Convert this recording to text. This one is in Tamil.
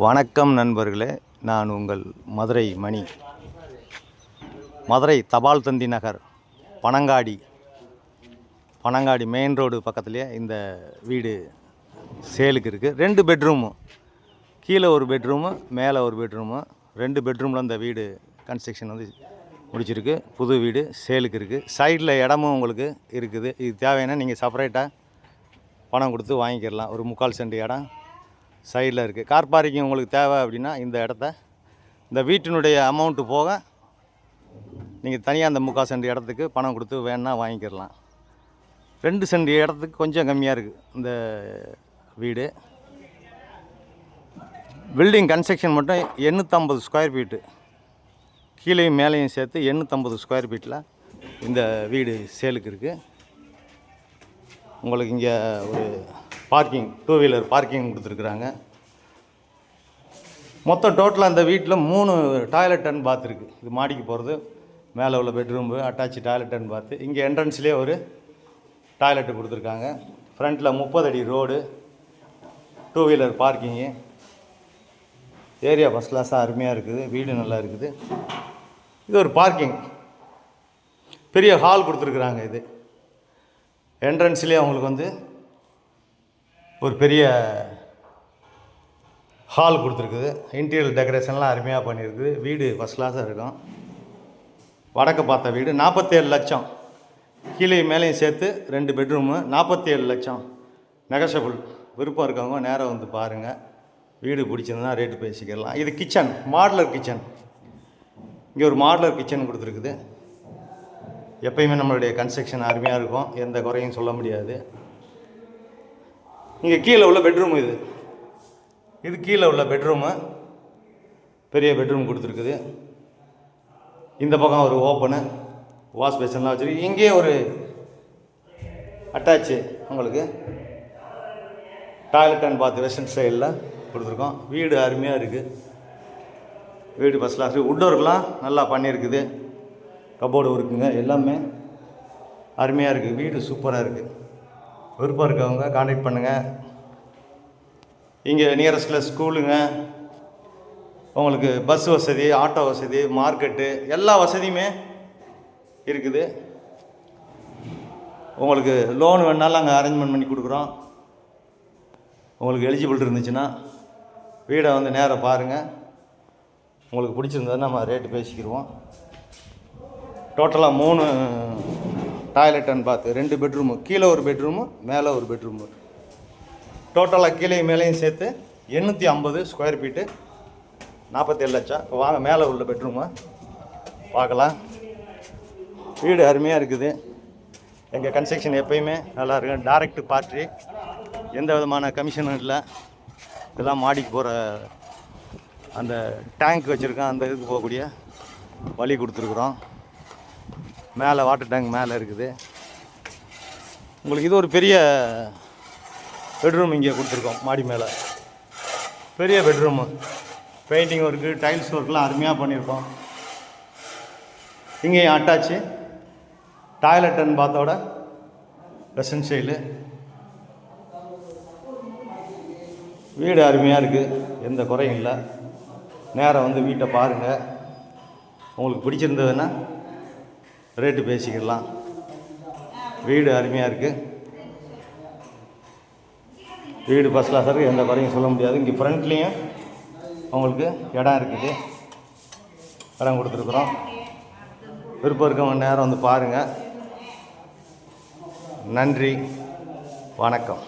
வணக்கம் நண்பர்களே, நான் உங்கள் மதுரை மணி. மதுரை தபால் தந்தி நகர் பனங்காடி மெயின் ரோடு பக்கத்துலேயே இந்த வீடு சேலுக்கு இருக்குது. 2 பெட்ரூமு, கீழே ஒரு பெட்ரூமு, மேலே ஒரு பெட்ரூமு. 2 பெட்ரூமில் இந்த வீடு கன்ஸ்ட்ரக்ஷன் வந்து முடிச்சிருக்கு. புது வீடு சேலுக்கு இருக்குது. சைடில் இடமும் உங்களுக்கு இருக்குது. இது தேவைன்னா நீங்கள் செப்பரேட்டாக பணம் கொடுத்து வாங்கிக்கிடலாம். ஒரு 3/4 சென்ட் இடம் சைடில் இருக்குது. கார் பார்க்கிங் உங்களுக்கு தேவை அப்படின்னா இந்த இடத்த, இந்த வீட்டினுடைய அமௌண்ட்டு போக நீங்கள் தனியாக அந்த 3/4 சென்ட் இடத்துக்கு பணம் கொடுத்து வேணுன்னா வாங்கிக்கிடலாம். 2 சென்ட் இடத்துக்கு கொஞ்சம் கம்மியாக இருக்குது இந்த வீடு. பில்டிங் கன்ஸ்ட்ரக்ஷன் மட்டும் 850 ஸ்கொயர் ஃபீட்டு, கீழேயும் மேலேயும் சேர்த்து 850 ஸ்கொயர் ஃபீட்டில் இந்த வீடு சேலுக்கு இருக்குது. உங்களுக்கு இங்கே ஒரு பார்க்கிங், 2 வீலர் பார்க்கிங் கொடுத்துருக்குறாங்க. மொத்தம் டோட்டலாக அந்த வீட்டில் 3 டாய்லெட் அண்ட் பாத் இருக்குது. இது மாடிக்கு போகிறது, மேலே உள்ள பெட்ரூம்பு, அட்டாச்சு டாய்லெட் அண்ட் பாத்து. இங்கே என்ட்ரன்ஸ்லேயே ஒரு டாய்லெட்டு கொடுத்துருக்காங்க. ஃப்ரண்ட்டில் 30 அடி road, 2 wheeler parking. Area first கிளாஸாக அருமையாக இருக்குது. வீடு நல்லா இருக்குது. இது ஒரு பார்க்கிங், பெரிய ஹால் கொடுத்துருக்குறாங்க. இது என்ட்ரன்ஸ்லேயே அவங்களுக்கு வந்து ஒரு பெரிய ஹால் கொடுத்துருக்குது. இன்டீரியர் டெக்கரேஷன்லாம் அருமையாக பண்ணியிருக்குது. வீடு ஃபஸ்ட் கிளாஸாக இருக்கும். வடக்கு பார்த்த வீடு. 47 லட்சம், கீழே மேலேயும் சேர்த்து 2 பெட்ரூமு, 47 லட்சம். நெகஷபிள். விருப்பம் இருக்கவங்க நேராக வந்து பாருங்கள். வீடு பிடிச்சிருந்தா ரேட்டு பேசிக்கலாம். இது கிச்சன், மாடுலர் கிச்சன். இங்கே ஒரு மாடுலர் கிச்சன் கொடுத்துருக்குது. எப்பயுமே நம்மளுடைய கன்ஸ்ட்ரக்ஷன் அருமையாக இருக்கும், எந்த குறையும் சொல்ல முடியாது. இங்கே கீழே உள்ள பெட்ரூமு, இது கீழே உள்ள பெட்ரூமு, பெரிய பெட்ரூம் கொடுத்துருக்குது. இந்த பக்கம் ஒரு ஓப்பனு, வாஷ் பேஷன்லாம் வச்சுருக்கு. இங்கே ஒரு அட்டாச்சு உங்களுக்கு டாய்லெட் அண்ட் பாத் வெஸ்டர்ன் ஸ்டைலில் கொடுத்துருக்கோம். வீடு அருமையாக இருக்குது. வீடு ஃபஸ்ட் கிளாஸ். வுட் ஒர்க்லாம் நல்லா பண்ணியிருக்குது. கபோர்டு இருக்குங்க, எல்லாமே அருமையாக இருக்குது. வீடு சூப்பராக இருக்குது. விருப்பம் இருக்கவங்க கான்டாக்ட் பண்ணுங்கள். இங்கே நியரஸ்ட்டில் ஸ்கூலுங்க, உங்களுக்கு பஸ் வசதி, ஆட்டோ வசதி, மார்க்கெட்டு, எல்லா வசதியுமே இருக்குது. உங்களுக்கு லோன் வேணாலும் அங்கே அரேஞ்ச்மெண்ட் பண்ணி கொடுக்குறோம். உங்களுக்கு எலிஜிபிள் இருந்துச்சுன்னா வீடை வந்து நேராக பாருங்கள். உங்களுக்கு பிடிச்சிருந்ததுன்னா நம்ம ரேட்டு பேசிக்கிடுவோம். டோட்டலாக 3 டாய்லெட் அண்ட் பாத், 2 பெட்ரூமு, கீழே ஒரு பெட்ரூமு, மேலே ஒரு பெட்ரூமு. டோட்டலாக கீழேயும் மேலேயும் சேர்த்து 850 ஸ்கொயர் ஃபீட்டு, 47 லட்சம். வாங்க மேலே உள்ள பெட்ரூமை பார்க்கலாம். வீடு அருமையாக இருக்குது. எங்கள் கன்ஸ்ட்ரக்ஷன் எப்பயுமே நல்லா இருக்கும். டைரக்ட் பார்ட்டி, எந்த விதமான கமிஷனும் இல்லை. இதெல்லாம் மாடிக்கு போகிற அந்த டேங்க் வச்சுருக்கோம், அந்த இதுக்கு போகக்கூடிய வழி கொடுத்துருக்குறோம். மேலே வாட்டர் டேங்க் மேலே இருக்குது. உங்களுக்கு இது ஒரு பெரிய பெட்ரூம் இங்கே கொடுத்துருக்கோம். மாடி மேலே பெரிய பெட்ரூமு, பெயிண்டிங் ஒர்க்கு, டைல்ஸ் ஒர்க்லாம் அருமையாக பண்ணியிருக்கோம். இங்கேயும் அட்டாச்சு டாய்லெட் அண்ட் பாத்தோட வெஸ்டர்ன் ஸ்டைலு. வீடு அருமையாக இருக்குது, எந்த குறையும் இல்லை. நேராக வந்து வீட்டை பாருங்கள். உங்களுக்கு பிடிச்சிருந்ததுன்னா ரேட்டு பேசிக்கலாம். வீடு அருமையாக இருக்குது. வீடு ஃபஸ்ட் கிளாஸாக இருக்குது, எந்த குறையும் சொல்ல முடியாது. இங்கே ஃப்ரண்ட்லேயும் உங்களுக்கு இடம் இருக்குது, இடம் கொடுத்துருக்குறோம். விருப்பம் இருக்கவங்க நேரம் வந்து பாருங்கள். நன்றி, வணக்கம்.